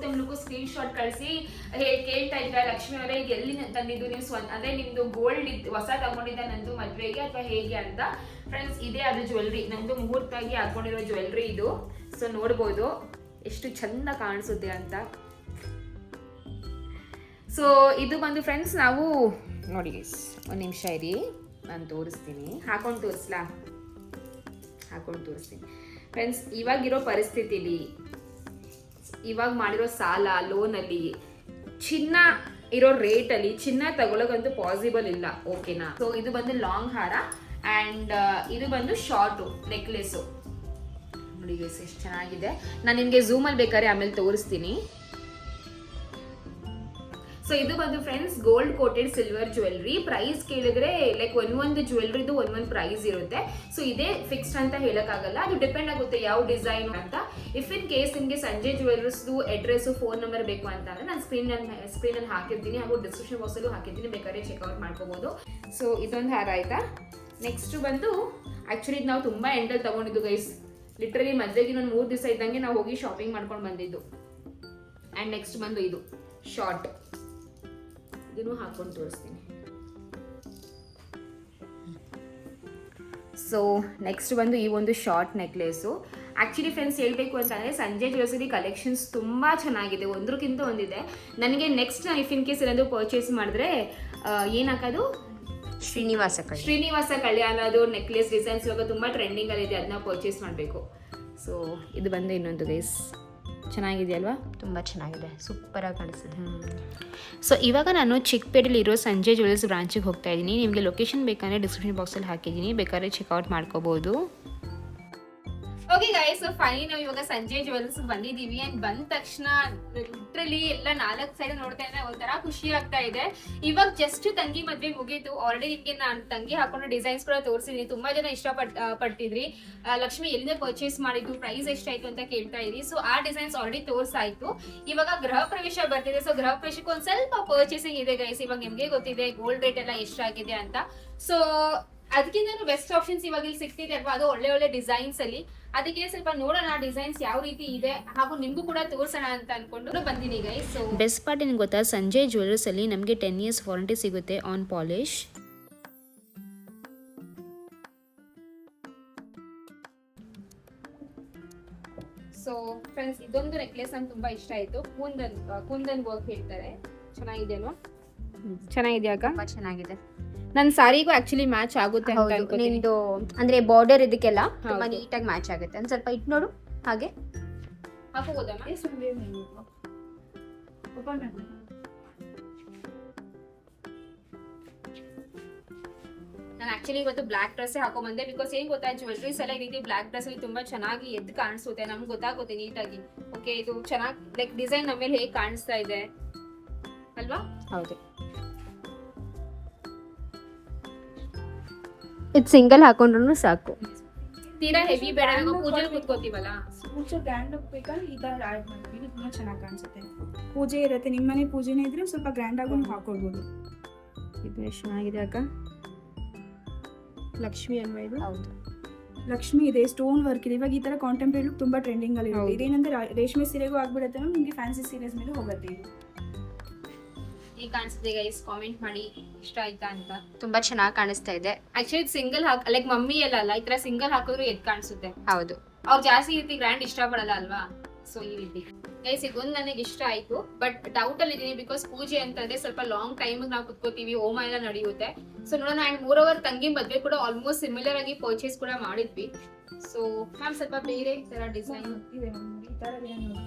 Item look screen shot ಕಳಿಸಿ ಕೇಳ್ತಾ ಇದ್ರ ಲಕ್ಷ್ಮಿ ಅವರೇ ಇದು ಎಲ್ಲಿ ತಂದಿದ್ದು ನೀವು ಅದೇ ನಿಮ್ದು ಗೋಲ್ಡ್ ಹೊಸ ತಗೊಂಡಿದ್ದ ನಂದು ಮದ್ವೆಗೆ ಅಥವಾ ಹೇಗೆ ಅಂತ. ಫ್ರೆಂಡ್ಸ್ ಇದೇ ಅದು ಜ್ಯುವೆಲ್ರಿ, ನಂದು ಮುಹೂರ್ತಾಗಿ ಹಾಕೊಂಡಿರೋ ಜ್ಯುವೆಲ್ರಿ ಇದು. ಸೊ ನೋಡ್ಬೋದು ಎಷ್ಟು ಚಂದ ಕಾಣಿಸುತ್ತೆ ಅಂತ. ಸೊ ಇದು ಬಂದು ಫ್ರೆಂಡ್ಸ್ ನಾವು ನೋಡಿ ಗೈಸ್, ಒಂದು ನಿಮಿಷ ಇರಿ, ನಾನು ತೋರಿಸ್ತೀನಿ, ಹಾಕೊಂಡು ತೋರಿಸ್ತೀನಿ ಫ್ರೆಂಡ್ಸ್. ಇವಾಗಿರೋ ಪರಿಸ್ಥಿತಿಲಿ, ಇವಾಗ ಮಾಡಿರೋ ಸಾಲ ಲೋನಲ್ಲಿ, ಚಿನ್ನ ಇರೋ ರೇಟಲ್ಲಿ ಚಿನ್ನ ತಗೊಳ್ಳೋಕಂತೂ ಪಾಸಿಬಲ್ ಇಲ್ಲ, ಓಕೆನಾ. ಸೊ ಇದು ಬಂದು ಲಾಂಗ್ ಹಾರ ಆ್ಯಂಡ್ ಇದು ಬಂದು ಶಾರ್ಟು ನೆಕ್ಲೆಸ್ಸು ನೋಡಿ ಗೈಸ್ ಎಷ್ಟು ಚೆನ್ನಾಗಿದೆ. ನಾನು ನಿಮಗೆ ಝೂಮಲ್ಲಿ ಬೇಕಾದ್ರೆ ಆಮೇಲೆ ತೋರಿಸ್ತೀನಿ. ಸೊ ಇದು ಬಂದು friends gold coated silver jewellery. Price ಕೇಳಿದ್ರೆ ಲೈಕ್ ಒಂದೊಂದು ಜ್ಯುವೆಲ್ರಿದು ಒಂದೊಂದು ಪ್ರೈಸ್ ಇರುತ್ತೆ. ಸೊ ಇದೇ ಫಿಕ್ಸ್ಡ್ ಅಂತ ಹೇಳೋಕ್ಕಾಗಲ್ಲ, ಅದು ಡಿಪೆಂಡ್ ಆಗುತ್ತೆ ಯಾವ ಡಿಸೈನ್ ಅಂತ. ಇಫ್ ಇನ್ ಕೇಸ್ ನಿಮಗೆ ಸಂಜಯ್ ಜ್ಯುವೆಲ್ಲರ್ಸ್ದು ಅಡ್ರೆಸ್ಸು ಫೋನ್ ನಂಬರ್ ಬೇಕು ಅಂತ ಅಂದರೆ ನಾನು ಸ್ಕ್ರೀನಲ್ಲಿ ಹಾಕಿರ್ತೀನಿ, ಹಾಗೂ ಡಿಸ್ಕ್ರಿಪ್ಷನ್ ಬಾಕ್ಸಲ್ಲೂ ಹಾಕಿರ್ತೀನಿ, ಬೇಕಾದ್ರೆ ಚೆಕ್ಔಟ್ ಮಾಡ್ಕೋಬೋದು. ಸೊ ಇದೊಂದು ಹಾರ ಆಯಿತಾ. ನೆಕ್ಸ್ಟ್ ಬಂದು ಆ್ಯಕ್ಚುಲಿ ನಾವು ತುಂಬ ಎಂಡಲ್ಲಿ ತೊಗೊಂಡಿದ್ದು ಗೈಸ್, ಲಿಟ್ರಲಿ ಮದುವೆಗೆ ನಾನು 3 ದಿವಸ ಇದ್ದಂಗೆ ನಾವು ಹೋಗಿ ಶಾಪಿಂಗ್ ಮಾಡ್ಕೊಂಡು ಬಂದಿದ್ದು. ಆ್ಯಂಡ್ ನೆಕ್ಸ್ಟ್ ಬಂದು ಇದು ಶಾರ್ಟ್, ಇದನ್ನು ಹಾಕೊಂಡು ತೋರಿಸ್ತೀನಿ. ಸೊ ನೆಕ್ಸ್ಟ್ ಬಂದು ಈ ಒಂದು ಶಾರ್ಟ್ ನೆಕ್ಲೆಸು. ಆ್ಯಕ್ಚುಲಿ ಫ್ರೆಂಡ್ಸ್ ಹೇಳಬೇಕು ಅಂತಂದರೆ ಸಂಜಯ್ ಜ್ಯುವೆಲ್ಸರಿ ಕಲೆಕ್ಷನ್ಸ್ ತುಂಬ ಚೆನ್ನಾಗಿದೆ, ಒಂದಕ್ಕಿಂತ ಒಂದಿದೆ. ನನಗೆ ನೆಕ್ಸ್ಟ್ ಇಫ್ ಇನ್ ಕೇಸ್ ಏನಾದರೂ ಪರ್ಚೇಸ್ ಮಾಡಿದ್ರೆ ಏನು ಹಾಕೋದು, ಶ್ರೀನಿವಾಸ ಕಲ್ಯಾಣದು ನೆಕ್ಲೆಸ್ ಡಿಸೈನ್ಸ್ ಇವಾಗ ತುಂಬ ಟ್ರೆಂಡಿಂಗಲ್ಲಿದೆ, ಅದನ್ನ ಪರ್ಚೇಸ್ ಮಾಡಬೇಕು. ಸೊ ಇದು ಬಂದು ಇನ್ನೊಂದು ಗೈಸ್, ಚೆನ್ನಾಗಿದೆಯಲ್ವಾ, ತುಂಬ ಚೆನ್ನಾಗಿದೆ, ಸೂಪರಾಗಿ ಕಾಣಿಸ್ತಿದೆ. ಸೊ ಇವಾಗ ನಾನು ಚಿಕ್ಕಪೇಟೆಲಿರೋ ಸಂಜಯ್ ಜ್ಯುವೆಲ್ಲರ್ಸ್ ಬ್ರಾಂಚಿಗೆ ಹೋಗ್ತಾ ಇದ್ದೀನಿ. ನಿಮಗೆ ಲೊಕೇಶನ್ ಬೇಕಂದರೆ ಡಿಸ್ಕ್ರಿಪ್ಷನ್ ಬಾಕ್ಸಲ್ಲಿ ಹಾಕಿದ್ದೀನಿ, ಬೇಕಾದ್ರೆ ಚೆಕ್ಔಟ್ ಮಾಡ್ಕೋಬೋದು. ಓಕೆ ಗೈಸ್, ಫೈನಲಿ ನಾವು ಇವಾಗ ಸಂಜಯ್ ಜ್ಯುವೆಲ್ಲರ್ಸ್ ಬಂದಿದ್ದೀವಿ. ಆ್ಯಂಡ್ ಬಂದ ತಕ್ಷಣ ಲಿಟ್ರಲಿ ಎಲ್ಲ 4 ಸೈಡ್ ನೋಡ್ತಾ ಇದ್ರೆ ಒಂಥರ ಖುಷಿ ಆಗ್ತಾ ಇದೆ. ಇವಾಗ ಜಸ್ಟ್ ತಂಗಿ ಮದ್ವೆ ಮುಗೀತು. ಆಲ್ರೆಡಿ ನಿಮಗೆ ನಾನು ತಂಗಿ ಹಾಕೊಂಡು ಡಿಸೈನ್ಸ್ ಕೂಡ ತೋರಿಸಿದ್ದೀನಿ, ತುಂಬಾ ಜನ ಇಷ್ಟಪಟ್ಟಿದ್ರಿ. ಲಕ್ಷ್ಮಿ ಎಲ್ಲಿಂದ ಪರ್ಚೇಸ್ ಮಾಡಿದ್ದು, ಪ್ರೈಸ್ ಎಷ್ಟಾಯ್ತು ಅಂತ ಕೇಳ್ತಾ ಇದ್ರಿ. ಸೊ ಆ ಡಿಸೈನ್ಸ್ ಆಲ್ರೆಡಿ ತೋರಿಸಾಯ್ತು. ಇವಾಗ ಗೃಹ ಪ್ರವೇಶ ಬರ್ತಿದೆ. ಸೊ ಗೃಹ ಪ್ರವೇಶಕ್ಕೆ ಒಂದು ಸ್ವಲ್ಪ ಪರ್ಚೇಸಿಂಗ್ ಇದೆ ಗೈಸ್. ಇವಾಗ ನಿಮಗೆ ಗೊತ್ತಿದೆ ಗೋಲ್ಡ್ ರೇಟ್ ಎಲ್ಲ ಎಷ್ಟಾಗಿದೆ ಅಂತ. ಸೊ ಅದಕ್ಕಿಂತ ಬೆಸ್ಟ್ ಆಪ್ಷನ್ಸ್ ಇವಾಗ ಇಲ್ಲಿ ಸಿಗ್ತಿದೆ ಅಲ್ವಾ, ಅದು ಒಳ್ಳೆ ಡಿಸೈನ್ಸ್ ಅಲ್ಲಿ. ಅದಕ್ಕೆ ಸ್ವಲ್ಪ ನೋಡೋಣ ಡಿಸೈನ್ಸ್ ಯಾವ ರೀತಿ ಇದೆ, ಹಾಗೂ ನಿಮಗೂ ಕೂಡ ತೋರಿಸೋಣ ಅಂತ ಅನ್ಕೊಂಡು ಬಂದಿನಿ ಗೈಸ್. ಸೊ ಬೆಸ್ಟ್ ಪಾರ್ಟ್ ಏನು ಗೊತ್ತಾ, ಸಂಜಯ್ ಜ್ಯುವೆಲ್ಲರ್ಸ್ ಅಲ್ಲಿ ನಮಗೆ 10 years ವಾರಂಟಿ ಸಿಗುತ್ತೆ ಆನ್ ಪಾಲಿಶ್. ಸೊ ಫ್ರೆಂಡ್ಸ್ ಇದೊಂದು ನೆಕ್ಲೆಸ್ ನಂಗೆ ತುಂಬಾ ಇಷ್ಟ ಆಯ್ತು. ಕುಂದನ್ ವರ್ಕ್ ಹೇಳ್ತಾರೆ, ಚೆನ್ನಾಗಿದೆ ಅಲ್ವಾ, ಚೆನ್ನಾಗಿದೆಯಾಗ, ಚೆನ್ನಾಗಿದೆ. ನನ್ನ ಸಾರಿಗೂ ಆಕ್ಚುಲಿ ಮ್ಯಾಚ್ ಆಗುತ್ತೆ ಅಂತ ಅನ್ಕೋತೀನಿ. ನಿಂದು ಅಂದ್ರೆ ಬಾರ್ಡರ್ ಇದಕ್ಕೆಲ್ಲ ತುಂಬಾ ನೀಟಾಗಿ ಮ್ಯಾಚ್ ಆಗುತ್ತೆ. ಒಂದು ಸ್ವಲ್ಪ ಇಟ್ಟು ನೋಡು, ಹಾಗೆ ಹಾಕೋಬೋದಮ್ಮ. ನಾನು ಆಕ್ಚುಲಿ ಇವತ್ತು ಬ್ಲಾಕ್ ಡ್ರೆಸ್ ಹಾಕೊಂಡ್ಬಂದೆ. ಬಿಕಾಸ್ ಏನ್ ಗೊತ್ತಾ, ಜ್ಯುವೆಲ್ರೀಸ್ ಎಲ್ಲ ಈ ರೀತಿ ಬ್ಲಾಕ್ ಡ್ರೆಸ್ ಅಲ್ಲಿ ತುಂಬಾ ಚೆನ್ನಾಗಿ ಎದ್ದು ಕಾಣಿಸುತ್ತೆ, ನಮ್ಗೆ ಗೊತ್ತಾಗುತ್ತೆ ನೀಟಾಗಿ. ಓಕೆ, ಇದು ಚೆನ್ನಾಗಿ ಲೈಕ್ ಡಿಸೈನ್ ನಮ್ಮ ಮೇಲೆ ಹೇಗೆ ಕಾಣಿಸ್ತಾ ಇದೆ ಅಲ್ವಾ. ಹೌದು, ಇದು ಸಿಂಗಲ್ ಹಾಕೊಂಡ್ರು ಸಾಕು, ತೀರಾ ಹೆವಿ ಬೇಡ. ಪೂಜೆ ಕೂತ್ಕೋತೀವಲ್ಲ, ಪೂಜೆ ಗ್ರ್ಯಾಂಡ್ ಬೇಕಾದ್ರೆ ಈ ತರ ಆಡ್ ಮಾಡ್ತೀವಿ, ಇದು ತುಂಬಾ ಚೆನ್ನಾಗಿ ಕಾಣಿಸುತ್ತೆ. ಪೂಜೆ ಇರುತ್ತೆ, ನಿಮ್ಮನೆ ಪೂಜೆನೇ ಇದ್ರೆ ಸ್ವಲ್ಪ ಗ್ರ್ಯಾಂಡ್ ಆಗಿ ಹಾಕೊಳ್ಬೋದು. ಇದು ಎಷ್ಟು ಚೆನ್ನಾಗಿದೆ ಅಕ್ಕ. ಲಕ್ಷ್ಮಿ ಅಲ್ವಾ ಇದು? ಹೌದು, ಲಕ್ಷ್ಮಿ ಇದೆ, ಸ್ಟೋನ್ ವರ್ಕ್ ಇದೆ. ಇವಾಗ ಈ ತರ ಕಾಂಟೆಂಪರರಿ ಲುಕ್ ತುಂಬಾ ಟ್ರೆಂಡಿಂಗ್ ಅಲ್ಲಿ ಇದೆ. ಇದೇನಂದ್ರೆ ರೇಷ್ಮೆ ಸೀರೆಗೂ ಆಗ್ಬಿಡುತ್ತೆ, ನಿಮಗೆ ಫ್ಯಾನ್ಸಿ ಸೀರೆಸ್ ಮೇಲೆ ಹೋಗುತ್ತೆ. ಇದು ಹೇಗೆ ಕಾಣಿಸ್ತಿದೆ ಗೈಸ್, ಕಾಮೆಂಟ್ ಮಾಡಿ ಇಷ್ಟ ಆಯ್ತಾ ಅಂತ. ತುಂಬಾ ಚೆನ್ನಾಗಿ ಕಾಣಿಸ್ತಾ ಇದೆ. ಆಕ್ಚುಲಿ ಸಿಂಗಲ್ ಲೈಕ್ ಮಮ್ಮಿ ಎಲ್ಲ ಈ ತರ ಸಿಂಗಲ್ ಹಾಕಿದ್ರು ಎದ್ ಕಾಣಿಸುತ್ತೆ. ಹೌದು, ಅವ್ರು ಜಾಸ್ತಿ ರೀತಿ ಗ್ರ್ಯಾಂಡ್ ಇಷ್ಟ ಪಡಲ್ಲ ಅಲ್ವಾ. ಸೊ ಈ ರೀತಿ ಗೈಸ್ ಇದೊಂದು ನನಗೆ ಇಷ್ಟ ಆಯ್ತು. ಬಟ್ ಡೌಟ್ ಅಲ್ಲಿ ಇದೀನಿ, ಬಿಕಾಸ್ ಪೂಜೆ ಅಂತಂದ್ರೆ ಸ್ವಲ್ಪ ಲಾಂಗ್ ಟೈಮ್ ನಾವು ಕುತ್ಕೋತೀವಿ, ಹೋಮ ಎಲ್ಲ ನಡೆಯುತ್ತೆ. ಸೊ ನೋಡೋಣ. ಅಂಡ್ ಮೋರೋವರ್ ತಂಗಿ ಮದ್ವೆ ಕೂಡ ಆಲ್ಮೋಸ್ಟ್ ಸಿಮಿಲರ್ ಆಗಿ ಪರ್ಚೇಸ್ ಕೂಡ ಮಾಡಿದ್ವಿ. ಸೊ ಮ್ಯಾಮ್ ಸ್ವಲ್ಪ ಬೇರೆ ತರ ಡಿಸೈನ್ ಇದೆ, ಈ ತರ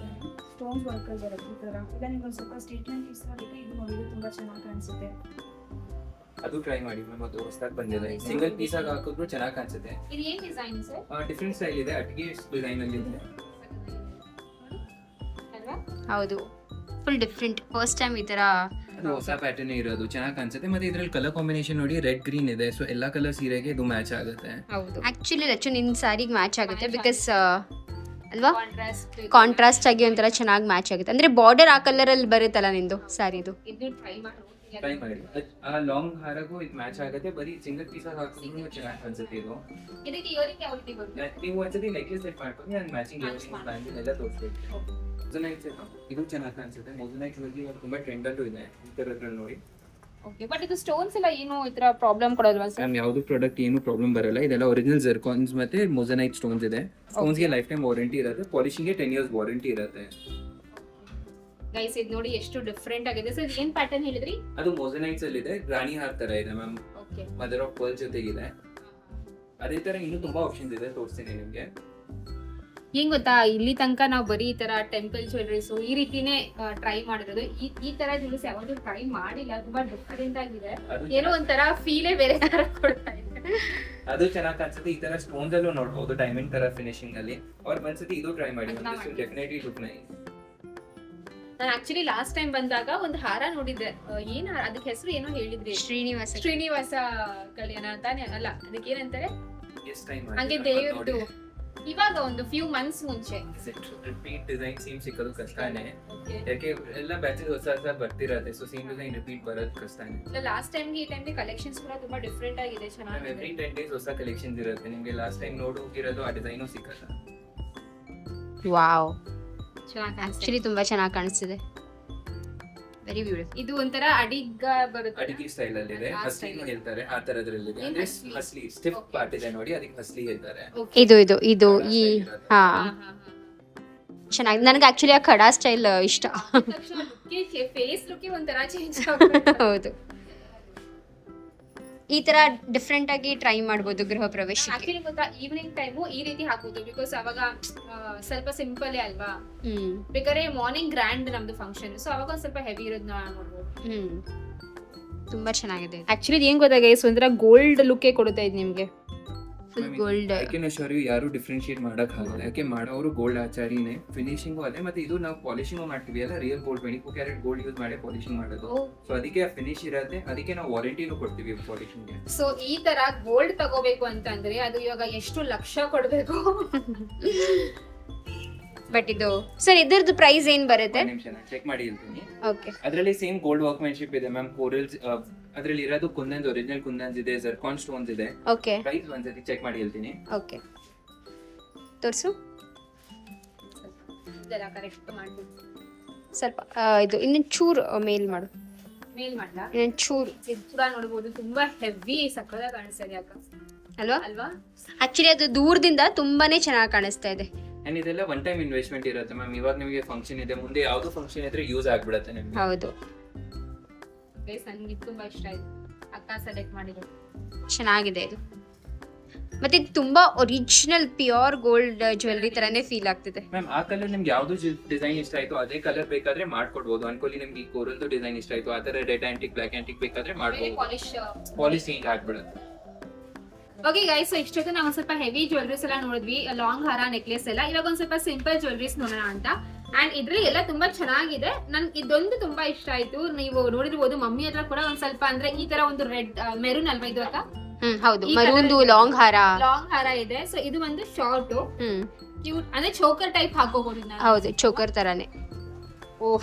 ಸ್ಟೋನ್ಸ್ ವರ್ಕ್ ಬರುತ್ತೆ. ಈ ತರ ಇಲ್ಲ, ನಿಮ್ಗೆ ಒಂದು ಸ್ವಲ್ಪ ಸ್ಟೇಟ್ಮೆಂಟ್ ಪೀಸ್ ಬೇಕು, ಇದು ನೋಡಿ ತುಂಬಾ ಚೆನ್ನಾಗಿ ಕಾಣಿಸುತ್ತೆ. ಅದು ಟ್ರೈ ಮಾಡಿ ಮ್ಯಾಮ್, ಅದು ಹೊಸದಾಗಿ ಬಂದಿದೆ. ಸಿಂಗಲ್ ಪೀಸ್ ಆಗಿ ಹಾಕಿದ್ರು ಚೆನ್ನಾಗಿ ಕಾಣಿಸುತ್ತೆ. ಇದು ಏನ್ ಡಿಸೈನ್ ಸರ್? ಡಿಫರೆಂಟ್ ಸ್ಟೈಲ್ ಇದೆ, ಅಟ್ಗೆ ಡಿಸೈನ್ ಅಲ್ಲಿ ಇದೆ. ಹೌದು, ಫುಲ್ ಡಿಫ್ರೆಂಟ್. ಫಸ್ಟ್ ಟೈಮ್ ಈ ತರ ಅದು ಹೊಸ ಪ್ಯಾಟರ್ನ್ ಇರೋದು ಚೆನ್ನಾಗಿ ಕಾಣಿಸುತ್ತೆ. ಮತ್ತೆ ಇದ್ರಲ್ಲಿ ಕಲರ್ ಕಾಂಬಿನೇಷನ್ ನೋಡಿ, ರೆಡ್ ಗ್ರೀನ್ ಇದೆ. ಸೊ ಎಲ್ಲಾ ಕಲರ್ ಸೀರೆಗೆ ಇದು ಮ್ಯಾಚ್ ಆಗುತ್ತೆ. ಹೌದು, ಆಕ್ಚುಲಿ ರಚ್ಚು ನಿನ್ನ ಸಾರಿಗೆ ಮ್ಯಾಚ್ ಆಗುತ್ತೆ. ಬಿಕಾಸ್ ಅಲ್ವಾ, ಕಾಂಟ್ರಾಸ್ಟ್ ಆಗಿ ಒಂಥರ ಚೆನ್ನಾಗಿ ಮ್ಯಾಚ್ ಆಗುತ್ತೆ. ಅಂದ್ರೆ ಬಾರ್ಡರ್ ಆ ಕಲರ್ ಅಲ್ಲಿ ಬರುತ್ತಲ್ಲ ನಿಂದು ಸಾರಿದು. ಇದು ಟ್ರೈ ಮಾಡಿ ಟ್ರೈ ಮಾಡಿ ಆ ಲಾಂಗ್ ಹಾರಗೂ ಇದು ಮ್ಯಾಚ್ ಆಗುತ್ತೆ. ಬರೀ ಸಿಂಗಲ್ ಪೀಸ್ ಹಾಕಿದ್ರು ಚೆನ್ನಾಗಿ ಅನ್ಸುತ್ತೆ ಇದು. ಇದಕ್ಕೆ ಇಯರಿಂಗ್ ಯಾವ ರೀತಿ ಬರುತ್ತೆ? ನೀವು ಒಂದ್ಸತಿ ನೆಕ್ಲೆಸ್ ಸೆಟ್ ಮಾಡ್ಕೊಂಡು ನಾನು ಮ್ಯಾಚಿಂಗ್ ಇಯರಿಂಗ್ ಬ್ಯಾಂಗಲ್ ಎಲ್ಲ ತೋರಿಸ್ಬೇಕು. ಮೊಸನೈಟ್ ಇದು ಚೆನ್ನಾಗಿ ಕಾಣಿಸುತ್ತೆ. ಮೊಸನೈಟ್ ಇವಾಗ ತುಂಬಾ ಟ್ರೆಂಡ್ ಅಲ್ಲೂ ಇದೆ ಈ ಥರದ್ರಲ್ಲಿ ನೋಡಿ. ಓಕೆ, ಬಟ್ ಇದು ಸ್ಟೋನ್ಸ್ ಎಲ್ಲ ಏನು ಈ ತರ ಪ್ರಾಬ್ಲಮ್ ಕೊಡೋಲ್ವಾ ಸರ್? ಮ್ಯಾಮ್ ಯಾವುದು ಪ್ರಾಡಕ್ಟ್ ಏನು ಪ್ರಾಬ್ಲಮ್ ಬರಲ್ಲ. ಇದೆಲ್ಲ ಒರಿಜಿನಲ್ ಜರ್ಕಾನ್ಸ್ ಮತ್ತೆ ಮೊಸನೈಟ್ ಸ್ಟೋನ್ಸ್ ಇದೆ. ಸ್ಟೋನ್ಸ್ಗೆ ಲೈಫ್ ಟೈಮ್ ವಾರಂಟಿ ಇರುತ್ತೆ. ಪಾಲಿಶಿಂಗ್ಗೆ 10 years ವಾರಂಟಿ ಇರುತ್ತೆ. ಗೈಸ್ ಇದು ನೋಡಿ ಎಷ್ಟು ಡಿಫ್ರೆಂಟ್ ಆಗಿದೆ. ಸರ್ ಏನ್ ಪ್ಯಾಟರ್ನ್ ಹೇಳಿದ್ರಿ? ಅದು ಮೊಸನೈಟ್ಸ್ ಅಲ್ಲಿ ಇದೆ. ರಾಣಿ ಹಾರ್ ತರ ಇದೆ ma'am. Okay, mother of pearl ಜೊತೆಗಿದೆ. ಅದೇ ತರ ಇನ್ನೂ ತುಂಬಾ ಆಪ್ಷನ್ಸ್ ಇದೆ, ತೋರಿಸ್ತೀನಿ ನಿಮಗೆ. ಏನ್ ಗೊತ್ತಾ, ಇಲ್ಲಿ ತನಕ ನಾವು ಬರೀ ಈ ತರ ಟೆಂಪಲ್ ಜ್ಯುವೆಲ್ರೀಸ್ ಈ ರೀತಿನೇ ಟ್ರೈ ಮಾಡಿರೋದು. ಈ ತರ ಜ್ಯುವೆಲ್ರೀಸ್ ಯಾವಾಗಲೂ ಟ್ರೈ ಮಾಡಿಲ್ಲ. ತುಂಬಾ ಡಿಫ್ರೆಂಟ್ ಆಗಿದೆ. ಏನೋ ಒಂಥರ ಫೀಲೇ ಬೇರೆ ತರ ಕೊಡ್ತಾ ಇದೆ. ಅದು ಚೆನ್ನಾಗಿ ಕಾಣಿಸುತ್ತೆ. ಈ ತರ ಸ್ಟೋನ್ಸ್ ಅಲ್ಲೂ ನೋಡಬಹುದು, ಡೈಮಂಡ್ ತರ ಫಿನಿಶಿಂಗ್ ಅಲ್ಲಿ. ಅವ್ರ ಒಂದ್ಸತಿ ಇದು ಟ್ರೈ ಮಾಡಿ, ಡೆಫಿನೆಟ್ಲಿ ಲುಕ್ ನೈಸ್. ನಾನು ಆಕ್ಚುಲಿ ಲಾಸ್ಟ್ ಟೈಮ್ ಬಂದಾಗ ಒಂದು ಹಾರ ನೋಡಿದ್ದೆ. ಏನ್ ಹಾರ, ಅದಕ್ಕೆ ಹೆಸರು ಏನೋ ಹೇಳಿದ್ರಿ, ಶ್ರೀನಿವಾಸ ಕಲ್ಯಾಣ ಅಂತಾನೆ ಅಲ್ಲ, ಅದಕ್ಕೆ ಏನಂತಾರೆ ಎಸ್ ಟೈಮ್ ಹಂಗೆ ದೇವ್ರದ್ದು. ಇವಾಗ ಒಂದು ಫ್ಯೂ ಮಂತ್ಸ್ ಮುಂಚೆ ರಿಪೀಟ್ ಡಿಸೈನ್ ಸೇಮ್ ಸಿಕ್ಕೋದು ಕಷ್ಟನೇ. ಯಾಕೆ ಎಲ್ಲ ಬ್ಯಾಚಸ್ ಹೊಸ ಹೊಸ ಬರ್ತಿರತ್ತೆ. ಸೊ ಸೇಮ್ ಡಿಸೈನ್ ರಿಪೀಟ್ ಬರೋದು ಕಷ್ಟನೇ. ಲಾಸ್ಟ್ ಟೈಮ್ಗೆ ಈ ಟೈಮ್ಗೆ ಕಲೆಕ್ಷನ್ಸ್ ಕೂಡ ತುಂಬಾ ಡಿಫ್ರೆಂಟ್ ಆಗಿದೆ, ಚೆನ್ನಾಗಿದೆ. ಎವ್ರಿ 10 days ಹೊಸ ಕಲೆಕ್ಷನ್ಸ್ ಇರುತ್ತೆ. ನಿಮಗೆ ಲಾಸ್ಟ್ ಟೈಮ್ ನೋಡು ಹೋಗಿರೋದು ಆ ಡಿಸೈನು ಸಿಕ್ಕಲ್ಲ. ವಾವ್, ಚೆನ್ನಾಗಿ ಆಕ್ಚುಲಿ ತುಂಬಾ ಚೆನ್ನಾಗಿ ಕಾಣಿಸ್ತಿದೆ. Very beautiful. ಇದು ಒಂಥರ ಅಡಿಗ ಬರುತ್ತೆ, ಅಡಿಗೆ ಸ್ಟೈಲ್ ಅಲ್ಲಿ ಇದೆ. ಹಸ್ಲಿ ಹೇಳ್ತಾರೆ ಆ ತರದ್ರಲ್ಲಿ ಇದೆ. ಅಂದ್ರೆ ಹಸ್ಲಿ ಸ್ಟಿಫ್ ಪಾರ್ಟ್ ಇದೆ ನೋಡಿ, ಅದಕ್ಕೆ ಹಸ್ಲಿ ಹೇಳ್ತಾರೆ. ಇದು ಈ ಹಾ ಚೆನ್ನಾಗಿ. ನನಗೆ ಆಕ್ಚುಲಿ ಆ ಖಡಾ ಸ್ಟೈಲ್ ಇಷ್ಟ. ಫೇಸ್ ಲುಕ್ ಒಂಥರ ಚೇಂಜ್ ಆಗುತ್ತೆ. ಹೌದು, ಈ ತರ ಡಿಫ್ರೆಂಟ್ ಆಗಿ ಟ್ರೈ ಮಾಡ್ಬೋದು ಗೃಹ ಪ್ರವೇಶಕ್ಕೆ. ಆಕ್ಚುಲಿ ಗೊತ್ತಾ, ಈವ್ನಿಂಗ್ ಟೈಮು ಈ ರೀತಿ ಹಾಕ್ಬೋದು. ಬಿಕಾಸ್ ಅವಾಗ ಸ್ವಲ್ಪ ಸಿಂಪಲ್ ಅಲ್ವಾ. ಬೇಕಾದ್ರೆ ಮಾರ್ನಿಂಗ್ ಗ್ರ್ಯಾಂಡ್ ನಮ್ದು ಫಂಕ್ಷನ್, ಸೊ ಅವಾಗ ಒಂದ್ ಸ್ವಲ್ಪ ಹೆವಿ ಇರೋದ್ ನೋಡ್ಬೋದು. ತುಂಬಾ ಚೆನ್ನಾಗಿದೆ. ಆಕ್ಚುಲಿ ಏನ್ ಗೊತ್ತಾ ಗೈಸ್, ಒಂಥರ ಗೋಲ್ಡ್ ಲುಕ್ ಕೊಡುತ್ತಾ ಇದೆ ನಿಮ್ಗೆ. Full gold. ಯಾಕೆಂದ್ರೆ ಶೋರಿ ಯಾರು ಡಿಫ್ರೆನ್ಶಿಯೇಟ್ ಮಾಡಕ್ ಆಗಲ್ಲ. ಯಾಕೆ ಮಾಡೋರು ಗೋಲ್ಡ್ ಆಚಾರಿನೇ, ಫಿನಿಶಿಂಗು ಅದೇ. ಮತ್ತೆ ಇದು ನಾವು ಪಾಲಿಶಿಂಗ್ ಮಾಡ್ತೀವಿ ಅಲ್ಲ, real gold 24 carat gold use ಮಾಡಿ ಪಾಲಿಶಿಂಗ್ ಮಾಡೋದು. ಸೊ ಅದಕ್ಕೆ ಆ ಫಿನಿಶ್ ಇರುತ್ತೆ. ಅದಕ್ಕೆ ನಾವು ವಾರಂಟಿನೂ ಕೊಡ್ತೀವಿ ಪಾಲಿಶಿಂಗ್ಗೆ. ಸೊ ಈ ತರ ಗೋಲ್ಡ್ ತಗೋಬೇಕು ಅಂತಂದ್ರೆ ಅದು ಇವಾಗ ಎಷ್ಟು ಲಕ್ಷ ಕೊಡ್ಬೇಕು. ಬಟ್ ಇದು ಸರ್ ಇದ್ರದ್ದು ಪ್ರೈಸ್ ಏನ್ ಬರುತ್ತೆ? ನಿಮಿಷ ನಾನು ಚೆಕ್ ಮಾಡಿ ಹೇಳ್ತೀನಿ. ಓಕೆ, ಅದರಲ್ಲಿ ಸೇಮ್ ಗೋಲ್ಡ್ ವರ್ಕ್ಮೆನ್ಶಿಪ್ ಇದೆ ಮ್ಯಾಮ್. ಕೋರಲ್ಸ್ ಅದರಲ್ಲಿ ಇರೋದು ಕುಂದನ್ಸ್, ಒರಿಜಿನಲ್ ಕುಂದನ್ಸ್ ಇದೆ, ಜರ್ಕಾನ್ ಸ್ಟೋನ್ಸ್ ಇದೆ. ಓಕೆ, ಪ್ರೈಸ್ ಒಂದ್ಸತಿ ಚೆಕ್ ಮಾಡಿ ಹೇಳ್ತೀನಿ. ಓಕೆ, ತೋರಿಸು ಇದೆಲ್ಲ ಕರೆಕ್ಟ್ ಮಾಡ್ಬೋದು. ಸ್ವಲ್ಪ ಇದು ಇನ್ನೊಂದು ಚೂರು ಮೇಲ್ ಮಾಡು. ಮೇಲ್ ಮಾಡ್ಲಾ? ಇನ್ನೊಂದು ಚೂರು ಇದು ಕೂಡ ನೋಡ್ಬೋದು, ತುಂಬಾ ಹೆವಿ ಸಕ್ಕದಾಗ ಕಾಣಿಸ್ತದೆ ಅಕ್ಕ, ಅಲ್ವಾ? ಅಲ್ವಾ? ಆಕ್ಚುಲಿ ಅದು ದೂರದಿಂದ ತುಂಬಾನೇ ಚೆನ್ನಾಗಿ ಕಾಣಿಸ್ತಾ ಇದೆ. ಅಂಡ್ ಇದೆಲ್ಲ ಒನ್ ಟೈಮ್ ಇನ್ವೆಸ್ಟ್ಮೆಂಟ್ ಇರುತ್ತೆ ಮ್ಯಾಮ್. ಇವಾಗ ನಿಮಗೆ ಫಂಕ್ಷನ್ ಇದೆ, ಮುಂದೆ ಯಾವ್ದು ಫಂಕ್ಷನ್ ಇದ್ರೆ ಯೂಸ್ ಆಗ್ಬಿಡುತ್ತೆ ನಿಮ್ಗೆ. ಹೌದು, ನನಗೆ ತುಂಬಾ ಇಷ್ಟ ಆಯ್ತು, ಅಕ್ಕ ಸೆಲೆಕ್ಟ್ ಮಾಡಿದ್ರು. ಚೆನ್ನಾಗಿದೆ ಇದು. ಮತ್ತೆ ಇದು ತುಂಬಾ ಒರಿಜಿನಲ್ ಪ್ಯೂರ್ ಗೋಲ್ಡ್ ಜ್ಯುವೆಲ್ರಿ ತರಾನೇ ಫೀಲ್ ಆಗ್ತಿದೆ. ಮ್ಯಾಮ್ ಆ ಕಲರ್ ನಿಮ್ಗೆ ಯಾವ್ದು ಡಿಸೈನ್ ಇಷ್ಟ ಆಯ್ತು ಅದೇ ಕಲರ್ ಬೇಕಾದ್ರೆ ಮಾಡ್ಕೊಡ್ಬೋದು. ಅನ್ಕೊಳ್ಳಿ ನಿಮ್ಗೆ ಈ ಕೋರಲ್ದು ಡಿಸೈನ್ ಇಷ್ಟ ಆಯ್ತು, ಆ ತರ ರೆಡ್ ಆಂಟಿಕ್ ಬ್ಲಾಕ್ ಆಂಟಿಕ್ ಬೇಕಾದ್ರೆ ಮಾಡ್ಬೋದು. ಪಾಲಿಶ್ ಚೇಂಜ್ ಆಗ್ಬಿಡುತ್ತೆ. ಓಕೆ ಗೈಸ್, ಸೊ ಇಷ್ಟೊತ್ತು ನಾವು ಸ್ವಲ್ಪ ಹೆವಿ ಜ್ಯುವೆಲ್ರೀಸ್ ಎಲ್ಲ ನೋಡಿದ್ವಿ, ಲಾಂಗ್ ಹಾರ, ನೆಕ್ಲೆಸ್ ಎಲ್ಲ. ಇವಾಗ ಒಂದ್ ಸ್ವಲ್ಪ ಸಿಂಪಲ್ ಜ್ಯುವೆಲ್ರೀಸ್ ನೋಡೋಣ ಅಂತ. ಅಂಡ್ ಇದ್ರಲ್ಲಿ ಎಲ್ಲ ತುಂಬಾ ಚೆನ್ನಾಗಿದೆ. ನನ್ಗೆ ಇದೊಂದು ತುಂಬಾ ಇಷ್ಟ ಆಯ್ತು. ನೀವು ನೋಡಿರ್ಬೋದು, ಮಮ್ಮಿ ಹತ್ರ ಕೂಡ ಒಂದ್ ಸ್ವಲ್ಪ ಅಂದ್ರೆ ಈ ತರ ಒಂದು ರೆಡ್ ಮೆರೂನ್ ಅಲ್ವಾ ಇದು ಅಕ್ಕ? ಹೌದು, ಮರೂನ್ದು ಲಾಂಗ್ ಹಾರ ಇದೆ. ಸೊ ಇದು ಒಂದು ಶಾರ್ಟ್ ಕ್ಯೂಟ್, ಅಂದ್ರೆ ಚೋಕರ್ ಟೈಪ್ ಹಾಕೋಬಹುದು. ಹೌದು, ಚೋಕರ್ ತರಾನೇ. ಓ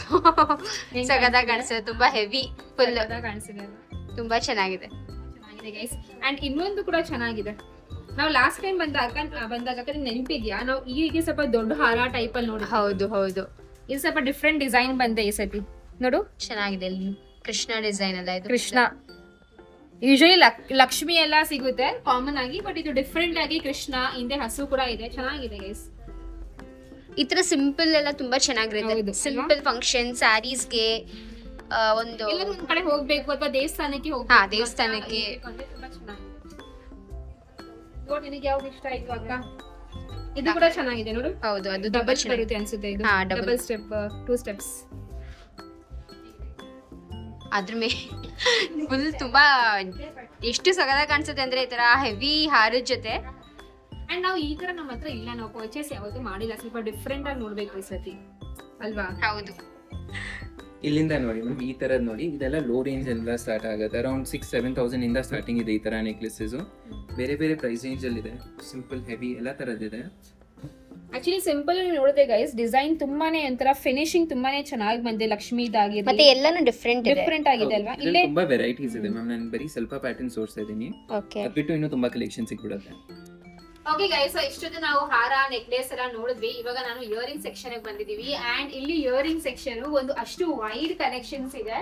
ಸಗದ ಕಾಣಿಸ್ತದೆ, ತುಂಬಾ ಹೆವಿ, ಫುಲ್ ಕಾಣಿಸಿದೆ, ತುಂಬಾ ಚೆನ್ನಾಗಿದೆ ಗೈಸ್. ಅಂಡ್ ಇನ್ನೊಂದು ಕೂಡ ಚೆನ್ನಾಗಿದೆ. ನಾವು ಲಾಸ್ಟ್ ಟೈಮ್ ಬಂದಾಗ ನೆನಪಿದ್ಯಾ, ನಾವು ಈಗ ಸ್ವಲ್ಪ ದೊಡ್ಡ ಹಾರ ಟೈಪ್ ಅಲ್ಲಿ ನೋಡಿ. ಹೌದು ಹೌದು, ಇದು ಸ್ವಲ್ಪ ಡಿಫ್ರೆಂಟ್ ಡಿಸೈನ್ ಬಂದೆ ಈ ಸತಿ. ನೋಡು, ಚೆನ್ನಾಗಿದೆ. ಕೃಷ್ಣ ಡಿಸೈನ್ ಅಲ್ಲ ಇದು? ಕೃಷ್ಣ ಯೂಶಲಿ ಲಕ್ಷ್ಮಿ ಎಲ್ಲ ಸಿಗುತ್ತೆ ಕಾಮನ್ ಆಗಿ, ಬಟ್ ಇದು ಡಿಫ್ರೆಂಟ್ ಆಗಿ ಕೃಷ್ಣ, ಹಿಂದೆ ಹಸು ಕೂಡ ಇದೆ. ಚೆನ್ನಾಗಿದೆ ಗೈಸ್. ಈ ತರ ಸಿಂಪಲ್ ಎಲ್ಲ ತುಂಬಾ ಚೆನ್ನಾಗಿರುತ್ತೆ. ಹೌದು. ಸಿಂಪಲ್ ಫಂಕ್ಷನ್, ಸ್ಯಾರೀಸ್ಗೆ ಒಂದು ಎಲ್ಲರೂ ಒಂದ್ ಕಡೆ ಹೋಗ್ಬೇಕು ಅಥವಾ ದೇವಸ್ಥಾನಕ್ಕೆ ಹೋಗ್ಬೇಕು. ಹಾ, ದೇವಸ್ಥಾನಕ್ಕೆ ಅಂದ್ರೆ ತುಂಬಾ ಚೆನ್ನಾಗಿದೆ. ನೋಡಿ, ನಿನಗೆ ಯಾವ್ದು ಇಷ್ಟ ಆಯ್ತು ಅಕ್ಕ? ಇದು ಕೂಡ ಚೆನ್ನಾಗಿದೆ ನೋಡು. ಹೌದು, ಅದು ಡಬಲ್ ಬರುತ್ತೆ ಅನ್ಸುತ್ತೆ. ಇದು ಹಾ, double. Double step, 2 steps. ಅದ್ರ ಮೇಲೆ ಫುಲ್ ತುಂಬಾ ಎಷ್ಟು ಸಗದ ಕಾಣಿಸುತ್ತೆ ಅಂದ್ರೆ ಈ ತರ ಹೆವಿ ಹಾರದ ಜೊತೆ. ಅಂಡ್ ನಾವು ಈ ತರ ನಮ್ಮ ಹತ್ರ ಇಲ್ಲ, ನಾವು ಪರ್ಚೇಸ್ ಯಾವತ್ತೂ ಮಾಡಿಲ್ಲ. ಸ್ವಲ್ಪ ಡಿಫ್ರೆಂಟ್ ಆಗಿ ನೋಡ್ಬೇಕು ಈ ಸತಿ, ಅಲ್ವಾ? ಹೌದು. ಇಲ್ಲಿಂದ ನೋಡಿ ಮ್ಯಾಮ್, ಈ ತರದ್ ನೋಡಿ, ಇದೆಲ್ಲ ಲೋ ರೇಂಜ್ ಎಲ್ಲ ಸ್ಟಾರ್ಟ್ ಆಗುತ್ತೆ. ಅರೌಂಡ್ 6,000-7,000 ಇಂದ ಸ್ಟಾರ್ಟಿಂಗ್ ಇದೆ ಈ ತರ ನೆಕ್ಲೆಸಸ್. ಬೇರೆ ಬೇರೆ ಪ್ರೈಸ್ ರೇಂಜ್ ಅಲ್ಲಿ ಇದೆ. ಸಿಂಪಲ್, ಹೆವಿ ಎಲ್ಲ ತರದಿದೆ. ಆಕ್ಚುಲಿ ಸಿಂಪಲ್ ನೋಡಿದೆ ಗೈಸ್, ಡಿಸೈನ್ ತುಂಬಾನೇ ಒಂಥರ ಫಿನಿಶಿಂಗ್ ತುಂಬಾನೇ ಚೆನ್ನಾಗಿ ಬಂದಿದೆ. ಲಕ್ಷ್ಮಿ ಮತ್ತೆ ಇದಾಗಿದೆ, ಎಲ್ಲಾನು ಡಿಫ್ರೆಂಟ್ ಇದೆ. ಡಿಫ್ರೆಂಟ್ ಆಗಿದೆ ಅಲ್ವಾ? ಇದ್ರಲ್ಲಿ ಇಲ್ಲೇ ತುಂಬಾ ವೆರೈಟೀಸ್ ಇದೆ ಮ್ಯಾಮ್. ನಾನು ಬರೀ ಸ್ವಲ್ಪ ಪ್ಯಾಟರ್ನ್ ತೋರಿಸ್ತಾ ಇದೀನಿ. ಓಕೆ ಅದ್ ಬಿಟ್ಟು ಇನ್ನೂ ತುಂಬಾ ಕಲೆಕ್ಷನ್ ಸಿಕ್ಬಿಡುತ್ತೆ. ಓಕೆ ಗೈಸ್, ಇಷ್ಟೊತ್ತು ನಾವು ಹಾರ, ನೆಕ್ಲೆಸ್ ಎಲ್ಲ ನೋಡಿದ್ವಿ. ಇವಾಗ ನಾನು ಇಯರಿಂಗ್ ಸೆಕ್ಷನ್ ಬಂದಿದೀವಿ. ಅಂಡ್ ಇಲ್ಲಿ ಇಯರಿಂಗ್ ಸೆಕ್ಷನ್ ಒಂದು ಅಷ್ಟು ವೈಡ್ ಕಲೆಕ್ಷನ್ಸ್ ಇದೆ.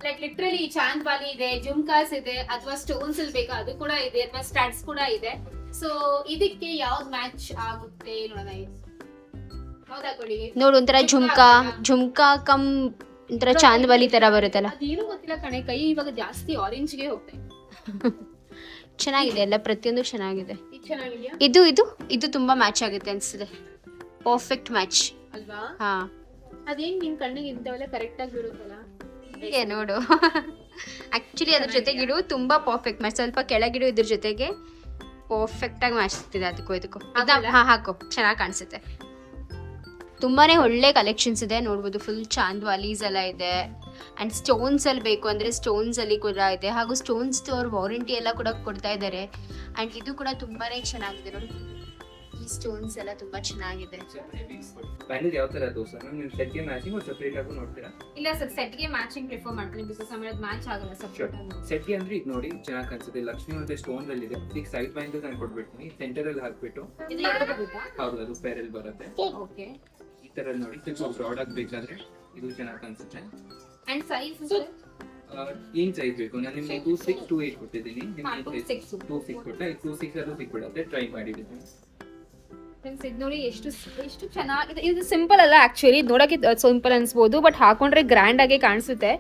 ಲೈಕ್ ಲಿಟ್ರಲಿ ಚಾಂದ್ ಬಾಲಿ ಇದೆ, ಜುಮ್ಕಾಸ್ ಇದೆ, ಅಥವಾ ಸ್ಟೋನ್ಸ್ ಅಲ್ಲಿ ಬೇಕಾ ಅದು ಕೂಡ ಇದೆ, ಅಥವಾ ಸ್ಟಡ್ಸ್ ಕೂಡ ಇದೆ. ಸೊ ಇದಕ್ಕೆ ಯಾವ್ದು ಮ್ಯಾಚ್ ಆಗುತ್ತೆ ನೋಡೋಣ. ಯಾವ್ದು ಹಾಕೊಳ್ಳಿ? ನೋಡು, ಒಂಥರ ಝುಮ್ಕಾ ಕಮ್ ಒಂಥರ ಚಾಂದ್ವಾಲಿ ತರ ಬರುತ್ತಲ್ಲ. ಅದೇನು ಗೊತ್ತಿಲ್ಲ ಕಣೆ, ಕೈ ಇವಾಗ ಜಾಸ್ತಿ ಆರೆಂಜ್ಗೆ ಹೋಗ್ತೇನೆ. ಚೆನ್ನಾಗಿದೆ, ಎಲ್ಲ ಪ್ರತಿಯೊಂದು ಚೆನ್ನಾಗಿದೆ. ಇದು ಚೆನ್ನಾಗಿದ್ಯಾ ಇದು ಇದು ಇದು ತುಂಬಾ ಮ್ಯಾಚ್ ಆಗುತ್ತೆ ಅನ್ಸುತ್ತೆ. ಪರ್ಫೆಕ್ಟ್ ಮ್ಯಾಚ್ ಅಲ್ವಾ? ಹಾ, ಅದೇನ್ ನಿನ್ ಕಣ್ಣಿಗೆ ಇಂಥವೆಲ್ಲ ಕರೆಕ್ಟ್ ಆಗಿ ಬರುತ್ತಲ್ಲ. ಹೀಗೆ ನೋಡು. ಆಕ್ಚುಲಿ ಅದ್ರ ಜೊತೆಗಿಡು ತುಂಬಾ ಪರ್ಫೆಕ್ಟ್ ಮ್ಯಾಚ್. ಸ್ವಲ್ಪ ಕೆಳಗಿಡು, ಇದ್ರ ಜೊತೆಗೆ ಪರ್ಫೆಕ್ಟ್ ಆಗಿ ಮ್ಯಾಚ್ ಆಗ್ತಿದೆ ಅದಕ್ಕೂ ಇದಕ್ಕೂ. ಹಾ, ಹಾಕೋ, ಚೆನ್ನಾಗಿ ಕಾಣಿಸುತ್ತೆ. ತುಂಬಾನೇ ಒಳ್ಳೆ ಕಲೆಕ್ಷನ್ಸ್ ಇದೆ ನೋಡ್ಬೋದು. ಫುಲ್ ಚಾಂದ್ವಾಲೀಸ್ ಎಲ್ಲ ಇದೆ. ಅಂಡ್ ಸ್ಟೋನ್ಸ್ ಅಲ್ಲಿ ಬೇಕು ಅಂದ್ರೆ ಸ್ಟೋನ್ಸ್ ಅಲ್ಲಿ ಕೂಡ ಇದೆ. ಹಾಗೂ ಸ್ಟೋನ್ಸ್ ಅವ್ರ ವಾರಂಟಿ ಎಲ್ಲ ಕೂಡ ಕೊಡ್ತಾ ಇದ್ದಾರೆ. ಅಂಡ್ ಇದು ಕೂಡ ತುಂಬಾನೇ ಚೆನ್ನಾಗಿದೆ ನೋಡಿ. ಈ ಸ್ಟೋನ್ಸ್ ಎಲ್ಲ ತುಂಬಾ ಚೆನ್ನಾಗಿದೆ. ಬ್ಯಾಂಗಲ್ ಯಾವ ತರ ತೋರ್ಸ ನೀವು ಸೆಟ್ಗೆ ಮ್ಯಾಚಿಂಗ್ ಸೆಪರೇಟ್ ಆಗಿ ನೋಡ್ತೀರಾ? ಇಲ್ಲ ಸರ್, ಸೆಟ್ಗೆ ಮ್ಯಾಚಿಂಗ್ ಪ್ರಿಫರ್ ಮಾಡ್ತೀನಿ. ಬಿಕಾಸ್ ಆಮೇಲೆ ಅದು ಮ್ಯಾಚ್ ಆಗಲ್ಲ ಸೆಪರೇಟ್ ಆಗಿ. ಸೆಟ್ಗೆ ಅಂದ್ರೆ ಇದು ನೋಡಿ ಚೆನ್ನಾಗಿ ಕಾಣಿಸುತ್ತೆ. ಲಕ್ಷ್ಮಿ ಮತ್ತೆ ಸ್ಟೋನ್ ಅಲ್ಲಿ ಇದೆ. ಈಗ ಸೈಡ್ ಬ್ಯಾಂಗಲ್ ನಾನು ಕೊಟ್ಬಿಡ್ತೀನಿ. ಸೆಂಟರ್ ಅಲ್ಲಿ ಹಾಕ್ಬಿಟ್ಟು ಇದು ಎರಡು ಬರುತ್ತಾ? ಹೌದು, ಅದು ಪೇರಲ್ಲಿ ಬರುತ್ತೆ. ಓಕೆ. ಈ ತರ ನೋಡಿ ಸ್ವಲ್ಪ ಬ್ರಾಡ್ ಆಗಿ ಬೇಕಾದ್ರೆ ಇದು ಚೆನ್ನಾಗಿ ಕಾಣಿಸುತ್ತೆ. ಅಂಡ್ ಸೈಜ್ ಏನ್ ಸೈಜ್ ಬೇಕು? ನಾನು ನಿಮ್ಗೆ 26 to 8 ಕೊಟ್ಟಿದ್ದೀನಿ. ನಿಮ್ಗೆ 26 26 ಕೊಟ್ಟೆ. 26 ಅಲ್ಲೂ ಸಿಕ್ಬಿಡುತ್ತೆ. ಟ್ರೈ ಮಾಡಿದ್ದೀನಿ. ಫ್ರೆಂಡ್ಸ್, ಇದು ನೋಡಿ ಎಷ್ಟು ಚೆನ್ನಾಗಿದೆ. ಇದು ಸಿಂಪಲ್ ಅಲ್ಲ ಆಕ್ಚುಲಿ, ನೋಡಕ್ಕೆ ಸಿಂಪಲ್ ಅನ್ಸ್ಬೋದು, ಬಟ್ ಹಾಕೊಂಡ್ರೆ ಗ್ರ್ಯಾಂಡ್ ಆಗಿ ಕಾಣಿಸುತ್ತೆ.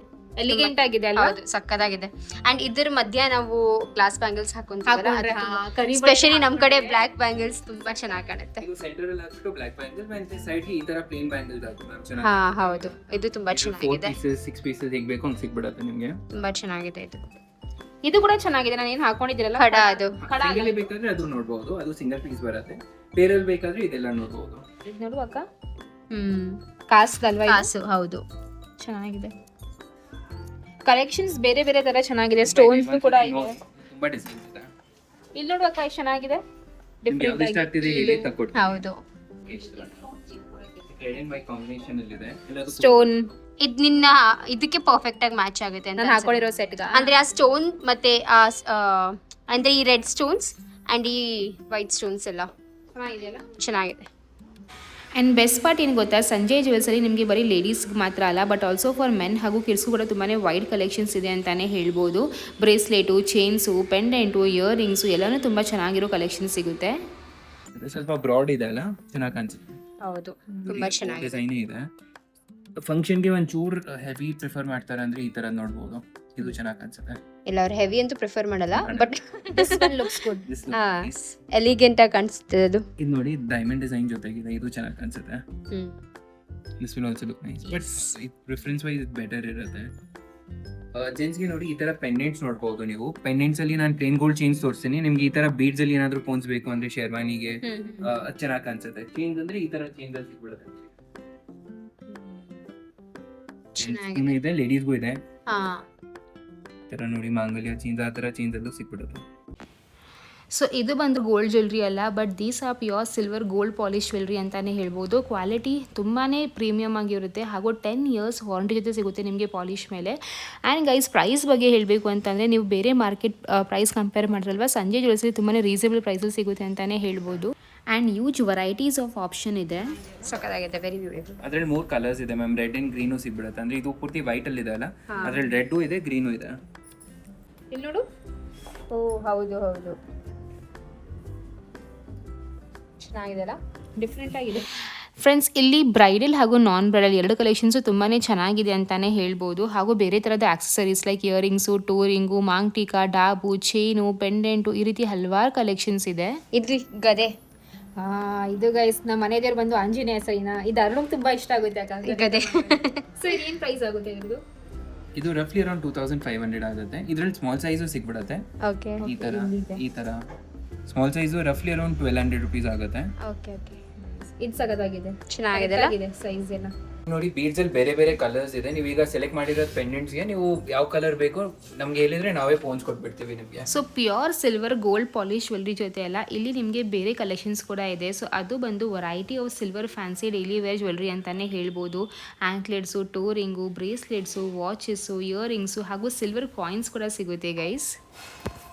ಎಲಿಗೆಂಟ್ ಆಗಿದೆ ಅಲ್ವಾ? ಹೌದು, ಸಕ್ಕದಾಗಿದೆ. ಅಂಡ್ ಇದ್ರ ಮಧ್ಯ ನಾವು ಗ್ಲಾಸ್ ಬ್ಯಾಂಗಲ್ಸ್ ಹಾಕೊಂಡ್ರೆ, ಸ್ಪೆಷಲಿ ನಮ್ ಕಡೆ ಬ್ಲಾಕ್ ಬ್ಯಾಂಗಲ್ಸ್ ತುಂಬಾ ಚೆನ್ನಾಗಿ ಕಾಣುತ್ತೆ. ಇದು ಸೆಂಟರ್ ಅಲ್ಲಿ ಹಾಕ್ಬಿಟ್ಟು ಬ್ಲಾಕ್ ಬ್ಯಾಂಗಲ್ ಮತ್ತೆ ಸೈಡ್ ಗೆ ಈ ತರ ಪ್ಲೇನ್ ಬ್ಯಾಂಗಲ್ಸ್ ಹಾಕಿ ಮ್ಯಾಮ್ ಚೆನ್ನಾಗಿ. ಹಾ ಹೌದು, ಇದು ತುಂಬಾ 4 ಚೆನ್ನಾಗಿದೆ. pieces 6 pieces ಹೇಗೆ ಬೇಕು ಅಂತ ಸಿಕ್ಬಿಡುತ್ತೆ ನಿಮಗೆ. ತುಂಬಾ ಚೆನ್ನಾಗಿದೆ ಇದು. ಇದು ಕೂಡ ಚೆನ್ನಾಗಿದೆ. ನಾನು ಏನ್ ಹಾಕೊಂಡಿದ್ದೀರಲ್ಲ ಕಡ, ಅದು ಸಿಂಗಲ್ ಬೇಕಾದ್ರೆ ಅದು ನೋಡಬಹುದು. ಅದು ಸಿಂಗಲ್ ಪೀಸ್ ಬರುತ್ತೆ. ಪೇರಲ್ಲಿ ಬೇಕಾದ್ರೆ ಇದೆಲ್ಲ ನೋಡಬಹುದು. ಇದು ನೋಡು ಅಕ್ಕ, ಕಾಸ್ಗಲ್ವಾ ಇದು? ಕಾಸು, ಹೌದು. ಚೆನ್ನಾಗಿದೆ. ಕಲೆಕ್ಷನ್ಸ್ ಬೇರೆ ಬೇರೆ ತರ ಚೆನ್ನಾಗಿದೆ. ಸ್ಟೋನ್ಸ್ ಕೂಡ ಇದೆ. ತುಂಬಾ ಡಿಸೈನ್ ಇದೆ. ಇಲ್ಲಿ ನೋಡು ಅಕ್ಕ, ಎಷ್ಟು ಚೆನ್ನಾಗಿದೆ. ನಿಮ್ಗೆ ಯಾವ್ದು ಇಷ್ಟ ಆಗ್ತಿದೆ ಹೇಳಿ ತಕ್ಕೊಡ್ತೀನಿ. ಹೌದು, ರೆಡ್ ಅಂಡ್ ವೈಟ್ ಕಾಂಬಿನೇಷನ್ ಅಲ್ಲಿ ಇದೆ. ಎಲ್ಲದು ಸ್ಟೋನ್ ಇದ್ ನಿನ್ನ ಇದಕ್ಕೆ ಪರ್ಫೆಕ್ಟ್ ಆಗಿ ಮ್ಯಾಚ್ ಆಗುತ್ತೆ ಅಂತ ನಾನು ಹಾಕೊಂಡಿರೋ ಸೆಟ್ಗ. ಅಂದ್ರೆ ಆ ಸ್ಟೋನ್ ಮತ್ತೆ ಅಂದ್ರೆ ಈ ರೆಡ್ ಸ್ಟೋನ್ಸ್ ಅಂಡ್ ಈ ವೈಟ್ ಸ್ಟೋನ್ಸ್ ಎಲ್ಲ ಚೆನ್ನಾಗಿದೆಯಲ್ಲ? ಚೆನ್ನಾಗಿದೆ. ಆ್ಯಂಡ್ ಬೆಸ್ಟ್ ಪಾರ್ಟ್ ಏನು ಗೊತ್ತಾ, ಸಂಜಯ್ ಜ್ಯುವೆಲ್ಸಲ್ಲಿ ನಿಮಗೆ ಬರೀ ಲೇಡೀಸ್ಗೆ ಮಾತ್ರ ಅಲ್ಲ, ಬಟ್ ಆಲ್ಸೋ ಫಾರ್ ಮೆನ್ ಹಾಗೂ ಕಿಡ್ಸ್ಗೂ ಕೂಡ ತುಂಬಾ ವೈಡ್ ಕಲೆಕ್ಷನ್ಸ್ ಇದೆ ಅಂತಲೇ ಹೇಳ್ಬೋದು. ಬ್ರೇಸ್ಲೆಟು, ಚೈನ್ಸು, ಪೆಂಡೆಂಟು, ಇಯರಿಂಗ್ಸು ಎಲ್ಲನೂ ತುಂಬ ಚೆನ್ನಾಗಿರೋ ಕಲೆಕ್ಷನ್ ಸಿಗುತ್ತೆ. ಸ್ವಲ್ಪ ಬ್ರಾಡ್ ಇದೆ ಅಲ್ಲ, ಚೆನ್ನಾಗಿ ಕಾಣಿಸುತ್ತೆ. ಹೌದು, ತುಂಬಾ ಚೆನ್ನಾಗಿದೆ. ಡಿಸೈನ್ ಇದೆ. ಫಂಕ್ಷನ್ಗೆ ಒಂಚೂರು ಹೆವಿ ಪ್ರಿಫರ್ ಮಾಡ್ತಾರೆ ಅಂದ್ರೆ ಈ ತರ ನೋಡ್ಬೋದು. ಇದು ಚೆನ್ನಾಗಿ ಕಾಣಿಸುತ್ತೆ. ಇಲ್ಲ, ಅವ್ರು ಹೆವಿ ಅಂತೂ ಪ್ರಿಫರ್ ಮಾಡಲ್ಲ, but this one looks good. This look nice. Elegant ಆಗಿ ಕಾಣಿಸುತ್ತೆ ಅದು. ಇದು ನೋಡಿ, ಡೈಮಂಡ್ ಡಿಸೈನ್ ಜೊತೆಗಿದೆ. ಇದು ಚೆನ್ನಾಗಿ ಕಾಣಿಸುತ್ತೆ. This will also look nice. But preference wise ಇದು ಬೆಟರ್ ಇರುತ್ತೆ. ಜೆಂಟ್ಸ್ಗೆ ನೋಡಿ ಈ ತರ ಪೆಂಡೆಂಟ್ಸ್ ನೋಡ್ಬೋದು ನೀವು. ಪೆಂಡೆಂಟ್ಸ್ ಅಲ್ಲಿ ನಾನು ಪ್ಲೇನ್ ಗೋಲ್ಡ್ ಚೈನ್ಸ್ ತೋರಿಸ್ತೀನಿ. ನಿಮ್ಗೆ ಈ ತರ ಬೀಡ್ಸ್ ಅಲ್ಲಿ ಏನಾದ್ರು ಕೋನ್ಸ್ ಬೇಕು ಅಂದ್ರೆ ಶೇರ್ವಾನಿಗೆ ಚೆನ್ನಾಗಿ ಕಾಣಿಸುತ್ತೆ. ಚೈನ್ಸ್ ಅಂದ್ರೆ ಈ ತರ ಚೈನ್ಸ್ ಅಲ್ಲಿ ಸಿಗ್ಬಿಡುತ್ತೆ. ಚೆನ್ನಾಗಿದೆ. ಇದೆ, ಲೇಡೀಸ್ಗೂ ಇದೆ. ಹಾ, ತರ ನೋಡಿ ಮಾಂಗಲ್ಯ ಚೇಂಜ್, ಆ ತರ ಚೇಂಜ್ ಅಲ್ಲೂ ಸಿಕ್ಬಿಡುತ್ತೆ. ಸೊ ಇದು ಬಂದು ಗೋಲ್ಡ್ ಜ್ಯುವೆಲ್ರಿ ಅಲ್ಲ, but these are pure silver gold polish jewellery ಅಂತಲೇ ಹೇಳ್ಬೋದು. ಕ್ವಾಲಿಟಿ ತುಂಬಾ ಪ್ರೀಮಿಯಮ್ ಆಗಿರುತ್ತೆ ಹಾಗೂ 10 years ವಾರಂಟಿ ಜೊತೆ ಸಿಗುತ್ತೆ ನಿಮಗೆ ಪಾಲಿಶ್ ಮೇಲೆ. ಆ್ಯಂಡ್ ಗೈಸ್, ಪ್ರೈಸ್ ಬಗ್ಗೆ ಹೇಳಬೇಕು ಅಂತಂದರೆ ನೀವು ಬೇರೆ ಮಾರ್ಕೆಟ್ ಪ್ರೈಸ್ ಕಂಪೇರ್ ಮಾಡಿರಲ್ವ, ಸಂಜಯ್ ಜ್ಯುವೆಲ್ಸಲ್ಲಿ ತುಂಬಾ ರೀಸನಬಲ್ ಪ್ರೈಸಲ್ಲಿ ಸಿಗುತ್ತೆ ಅಂತಲೇ ಹೇಳ್ಬೋದು. And huge varieties of option ಇದೆ. ಸಕ್ಕತ್ತಾಗಿದೆ, ವೆರಿ ಬ್ಯೂಟಿಫುಲ್. ಅದ್ರಲ್ಲಿ 3 ಕಲರ್ಸ್ ಇದೆ ಮ್ಯಾಮ್. ರೆಡ್ ಅಂಡ್ ಗ್ರೀನು ಸಿಗ್ಬಿಡುತ್ತೆ. ಅಂದ್ರೆ ಇದು ಪೂರ್ತಿ ವೈಟ್ ಅಲ್ಲಿ ಇದೆ ಅಲ್ಲ, ಅದ್ರಲ್ಲಿ ರೆಡ್ ಇದೆ, ಗ್ರೀನು ಇದೆ. ಇಲ್ಲಿ ನೋಡು. ಓ ಹೌದು ಹೌದು, ಚೆನ್ನಾಗಿದೆ ಅಲ್ಲ, ಡಿಫ್ರೆಂಟ್ ಆಗಿದೆ. ಫ್ರೆಂಡ್ಸ್, ಇಲ್ಲಿ ಬ್ರೈಡಲ್ ಹಾಗೂ ನಾನ್ ಬ್ರೈಡಲ್ ಎರಡು ಕಲೆಕ್ಷನ್ಸು ತುಂಬಾ ಚೆನ್ನಾಗಿದೆ ಅಂತಲೇ ಹೇಳ್ಬೋದು. ಹಾಗೂ ಬೇರೆ ಥರದ ಆಕ್ಸೆಸರೀಸ್ ಲೈಕ್ ಇಯರಿಂಗ್ಸು, ಟೋರಿಂಗು, ಮಾಂಗ್ ಟೀಕಾ, ಡಾಬು, ಚೈನು, ಪೆಂಡೆಂಟು, ಈ ರೀತಿ ಹಲವಾರು ಕಲೆಕ್ಷನ್ಸ್ ಇದೆ. ಇದು ಗದೆ. ಇದು ಗೈಸ್, ನಮ್ಮ ಮನೆ ದೇವ್ರು ಬಂದು ಆಂಜನೇಯ ಸರಿನಾ. ಇದು ಅರುಣ್ ತುಂಬಾ ಇಷ್ಟ ಆಗುತ್ತೆ ಯಾಕಂದ್ರೆ ಗದೆ. ಸೊ ಏನು ಪ್ರೈಸ್ ಆಗುತ್ತೆ ಇದ್ರದ್ದು? ಇದು ರಫ್ಲಿ ಅರೌಂಡ್ 2500 ಆಗುತ್ತೆ. ಇದ್ರಲ್ಲಿ ಸ್ಮಾಲ್ ಸೈಜು ಸಿಗ್ಬಿಡುತ್ತೆ. ಓಕೆ ಈ ತರ ಸ್ಮಾಲ್ ಸೈಜು ರಫ್ಲಿ ಅರೌಂಡ್ 1200 rupees ಆಗುತ್ತೆ. Okay okay. ಇದು ಸಗದಾಗಿದೆ, ಚೆನ್ನಾಗಿದೆ ಸೈಜ್ ಎಲ್ಲ. ನೋಡಿ ಬೀಡ್ಸ್ ಅಲ್ಲಿ ಬೇರೆ ಬೇರೆ ಕಲರ್ಸ್ ಇದೆ. ನೀವು ಈಗ ಸೆಲೆಕ್ಟ್ ಮಾಡಿರೋದು ಪೆಂಡೆಂಟ್ಸ್ಗೆ ನೀವು ಯಾವ ಕಲರ್ ಬೇಕು ನಮ್ಗೆ ಹೇಳಿದ್ರೆ ನಾವೇ ಪೋನ್ಸ್ ಕೊಟ್ಬಿಡ್ತೀವಿ ನಿಮಗೆ. So pure silver gold polish jewellery ಜೊತೆ ಅಲ್ಲ ಇಲ್ಲಿ ನಿಮಗೆ ಬೇರೆ ಕಲೆಕ್ಷನ್ಸ್ ಕೂಡ ಇದೆ. ಸೊ ಅದು ಬಂದು variety of silver fancy daily wear jewellery ಅಂತಲೇ ಹೇಳ್ಬೋದು. Anklets, toe ring, bracelets, watches, earrings ಹಾಗೂ ಸಿಲ್ವರ್ ಕಾಯಿನ್ಸ್ ಕೂಡ ಸಿಗುತ್ತೆ ಗೈಸ್.